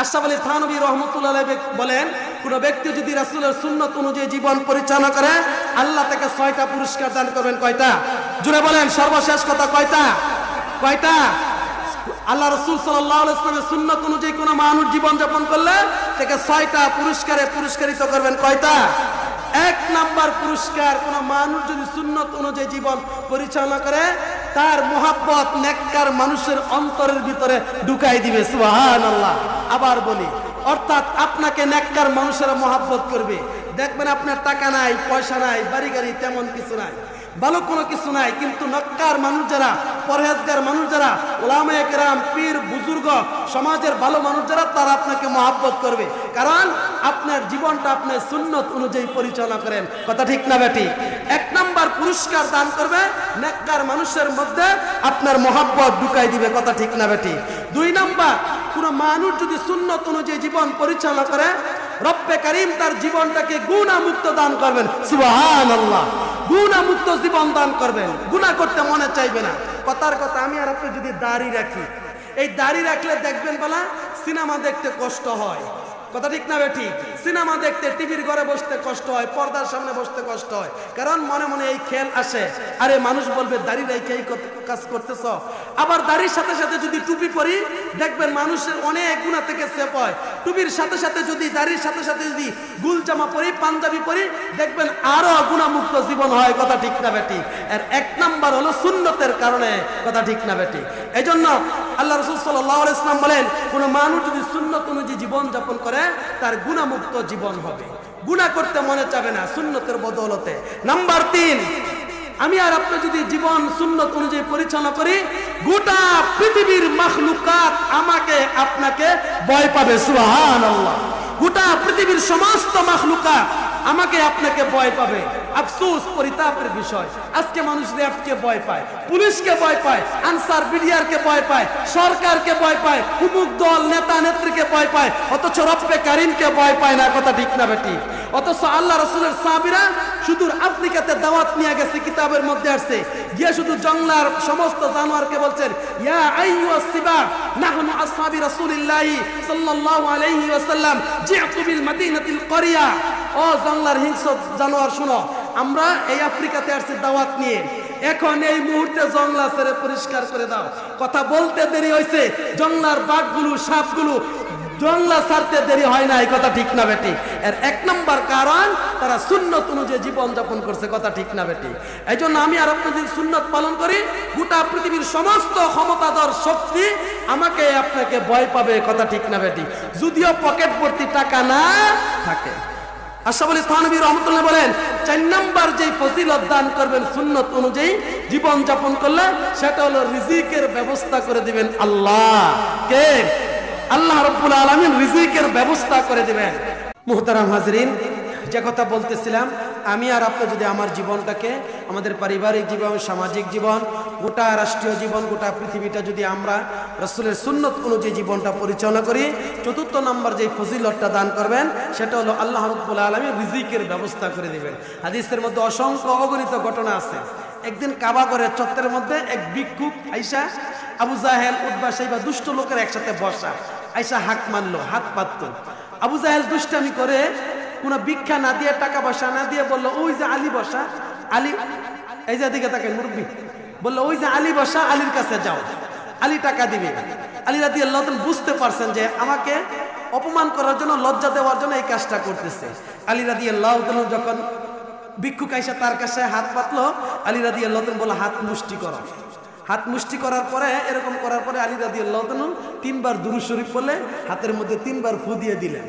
আশরাফ আলী থানভী রহমতুল্লাহ আলাইহি বলেন, কোন ব্যক্তি যদি রাসূলের সুন্নাত অনুযায়ী জীবন পরিচালনা করে আল্লাহ তাকে 6টা পুরস্কার দান করবেন। কয়টা? জোরে বলেন, সর্বশেষ কথা কয়টা? কয়টা? আল্লাহ রাসূল সাল্লাল্লাহু আলাইহি ওয়াসাল্লামের সুন্নাত অনুযায়ী কোন মানুষ জীবন যাপন করলে তাকে 6টা পুরস্কারে পুরস্কৃত করবেন। কয়টা? 1 নাম্বার পুরস্কার, কোন মানুষ যদি সুন্নাত অনুযায়ী জীবন পরিচালনা করে তার মোহাব্বত নেককার মানুষের অন্তরের ভিতরে ঢুকাই দিবে। সুবহানাল্লাহ। আবার বলি, অর্থাৎ আপনাকে নেককার মানুষেরা মোহাব্বত করবে। দেখবেন আপনার টাকা নাই, পয়সা নাই, বাড়ি গাড়ি তেমন কিছু নাই, ভালো কোনো কিছু নাই, কিন্তু নেককার মানুষ যারা, পরহেজগার মানুষ যারা, উলামায়ে কেরাম, পীর বুজুর্গ, সমাজের ভালো মানুষ যারা, তারা আপনাকে মহব্বত করবে, কারণ আপনার জীবনটা আপনি সুন্নত অনুযায়ী পরিচালনা করেন। কথা ঠিক না বেটি? 1 নাম্বার পুরস্কার দান করবে, নেককার মানুষের মধ্যে আপনার মহব্বত ঢুকাই দিবে। কথা ঠিক না বেটি? 2 নাম্বার, কোন মানুষ যদি সুন্নত অনুযায়ী জীবন পরিচালনা করে রব্বে কারীম তার জীবনটাকে গুনাহমুক্ত দান করবেন। সুবহানাল্লাহ। গুনাহমুক্ত জীবন দান করবেন, গুনাহ করতে মনে চাইবে না। কথার কথা, আমি আর আপনি যদি দাড়ি রাখি, এই দাড়ি রাখলে দেখবেন বলা সিনেমা দেখতে কষ্ট হয়। কথা ঠিক না বেটি? সিনেমা দেখতে, টিভির ঘরে বসতে কষ্ট হয়, পর্দার সামনে বসতে কষ্ট হয়, কারণ মনে মনে এই খেয়াল আসে, আরে মানুষ বলবে দাড়ি রেখে এই কাজ করতেছ। আবার দাড়ির সাথে সাথে যদি টুপি পরি, দেখবেন মানুষের অনেক গুনাহ থেকে সেভ হয়। টুপির সাথে সাথে যদি, দাড়ির সাথে সাথে যদি গুল জামা পরি, পাঞ্জাবি পরি, দেখবেন আরো গুনাহমুক্ত জীবন হয়। কথা ঠিক না বেটি? এর 1 নাম্বার হলো সুন্নতের কারণে। কথা ঠিক না বেটি? এই জন্য আল্লাহ রাসূল সাল্লাল্লাহু আলাইহি ওয়াসাল্লাম বলেন, কোন মানুষ যদি সুন্নত অনুযায়ী জীবন যাপন করে তার গুনাহমুক্ত জীবন হবে, গুনাহ করতে মনে চাবে না সুন্নতের বদৌলতে। নাম্বার 3, আমি আর আপনি যদি জীবন সুন্নত অনুযায়ী পরিচালনা করি, গোটা পৃথিবীর মাখলুকাত আমাকে আপনাকে ভয় পাবে। সুবহানাল্লাহ। গোটা পৃথিবীর সমস্ত মাখলুকাত আমাকে আপনাকে ভয় পাবে। আফসোস, পরিতাপের বিষয়, আজকে মানুষ র্যাবকে ভয় পায়, পুলিশকে ভয় পায়, আনসার বিডিআরকে ভয় পায়, সরকারকে ভয় পায়, হুমুক দল নেতা নেত্রীকে ভয় পায়, অথচ রব্বে কারীমকে ভয় পায় না। কথা ঠিক না বেটি? অথচ আল্লাহ রাসূলের সাহাবীরা সুদূর আফ্রিকাতে দাওয়াত নিয়ে গেছে, কিতাবের মধ্যে আসছে, গিয়ে শুধু জঙ্গলার সমস্ত জানোয়ারকে বলছেন, ইয়া আইয়ুহাস সিবা নাহনু আসহাবি রাসূলিল্লাহি সাল্লাল্লাহু আলাইহি ওয়াসাল্লাম জি'তু বিল মাদিনাতিল ক্বরিয়া। ও জঙ্গলার হিংস্র জানোয়ার, শুনো, আমরা এই আফ্রিকাতে আসছি দাওয়াত নিয়ে, এখন এই মুহূর্তে জঙ্গলা ছেড়ে পরিষ্কার করে দাও। কথা বলতে দেরি হয়েছে, জঙ্গলার বাঘগুলো, সাপগুলো জঙ্গলা ছাড়তে দেরি হয় না। এই কথা ঠিক না বেটি? এর 1 নাম্বার কারণ, তারা সুন্নত অনুযায়ী জীবন যাপন করছে। কথা ঠিক না বেটি? এই জন্য আমি আর আপনি যদি সুন্নত পালন করি, গোটা পৃথিবীর সমস্ত ক্ষমতাধর শক্তি আমাকে আপনাকে ভয় পাবে। কথা ঠিক না বেটি? যদিও পকেট ভর্তি টাকা না থাকে। আশরাফ আলী থানভী রহমতুল্লাহ বলেন, 4 নাম্বার যে ফজিলত দান করবেন সুন্নত অনুযায়ী জীবন যাপন করলে, সেটা হলো রিজিকের ব্যবস্থা করে দিবেন আল্লাহ। কে? আল্লাহ রাব্বুল আলামিন রিজিকের ব্যবস্থা করে দিবেন। মুহতারাম হাজরিন, যে কথা বলতেছিলাম, আমি আর আপনি যদি আমার জীবনটাকে, আমাদের পারিবারিক জীবন, সামাজিক জীবন, গোটা রাষ্ট্রীয় জীবন, গোটা পৃথিবীটা যদি আমরা রাসূলের সুন্নত অনুযায়ী জীবনটা পরিচালনা করি, 4 নাম্বার যে ফজিলতটা দান করবেন সেটা হলো আল্লাহ রাব্বুল আলামিন রিজিকের ব্যবস্থা করে দিবেন। হাদিসের মধ্যে অসংখ্য অগণিত ঘটনা আছে। একদিন কাবা ঘরের চত্বরের মধ্যে এক ভিক্ষুক আইসা, আবু জাহেল, উতবা, সাইবা দুষ্ট লোকের একসাথে বসা, আইসা হাত মারলো, হাত পাততো। আবু জাহেল দুষ্টামি করে কোনো ভিক্ষা না দিয়ে, টাকা পয়সা না দিয়ে বললো, ওই যে আলী বসা, আলী, এই যে দিকে তাকে মুরব্বী বললো, ওই যে আলী বসা, আলীর কাছে যাও, আলী টাকা দিবে। আলী রাদিয়াল্লাহু তাআলা বুঝতে পারছেন যে আমাকে অপমান করার জন্য, লজ্জা দেওয়ার জন্য এই কাজটা করতেছে। আলী রাদিয়াল্লাহু তাআলা যখন ভিক্ষুক আইসা তার কাছে হাত পাতলো, আলী রাদিয়াল্লাহু তাআলা বলল, হাত মুষ্টি করো। হাত মুষ্টি করার পরে, এরকম করার পরে আলী রাদিয়াল্লাহু তাআলা 3 বার দুরূদ শরীফ পড়লে হাতের মধ্যে 3 বার ফু দিয়ে দিলেন।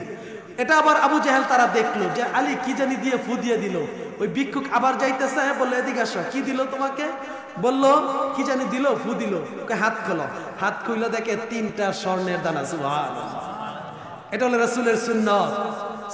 এটা আবার আবু জাহেল তারা দেখলো যে আলী কি জানি দিয়ে ফু দিয়ে দিল। ওই ভিক্ষুক আবার যাইতেছে, বললো, এদিকে আসো, কি দিল তোমাকে? বললো, কি জানি দিল, ফু দিল। হাত খোলো। হাত খুইলো, দেখে 3টা স্বর্ণের দানা। সুবহানাল্লাহ। এটা হলো রাসূলের সুন্নাত,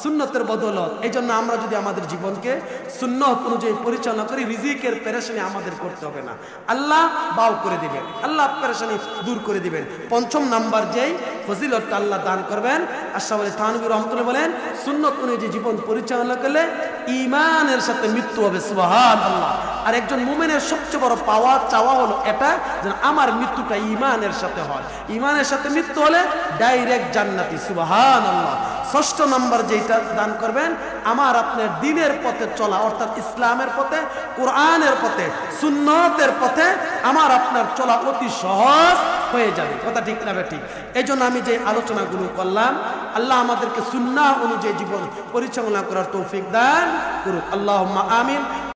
সুন্নতের বদৌলত। এই জন্য আমরা যদি আমাদের জীবনকে সুন্নত অনুযায়ী পরিচালনা করি, রিজিকের পেরেশানি আমাদের করতে হবে না, আল্লাহ বাও করে দিবেন, আল্লাহ পেরেশানি দূর করে দিবেন। 5 নাম্বার যেই ফজিলতটা আল্লাহ দান করবেন। আশরাফ আলী থানভী রহমাতুল্লাহ বলেন, সুন্নত অনুযায়ী জীবন পরিচালনা করলে ঈমানের সাথে মৃত্যু হবে। সুবহানাল্লাহ। আর একজন মুমিনের সবচেয়ে বড় পাওয়া চাওয়া হলো এটা, যে আমার মৃত্যুটা ঈমানের সাথে হয়। ঈমানের সাথে মৃত্যু হলে ডাইরেক্ট জান্নাতি। সুবহানাল্লাহ। ষষ্ঠ নম্বর যেটা দান করবেন, আমার আপনার দ্বীনের পথে চলা, অর্থাৎ ইসলামের পথে, কোরআনের পথে, সুন্নতের পথে আমার আপনার চলা অতি সহজ হয়ে যাবে। কথা ঠিক না ঠিক? এই জন্য আমি যে আলোচনাগুলো করলাম, আল্লাহ আমাদেরকে সুন্নাহ অনুযায়ী জীবন পরিচালনা করার তৌফিক দান করুক। আল্লাহুম্মা আমিন।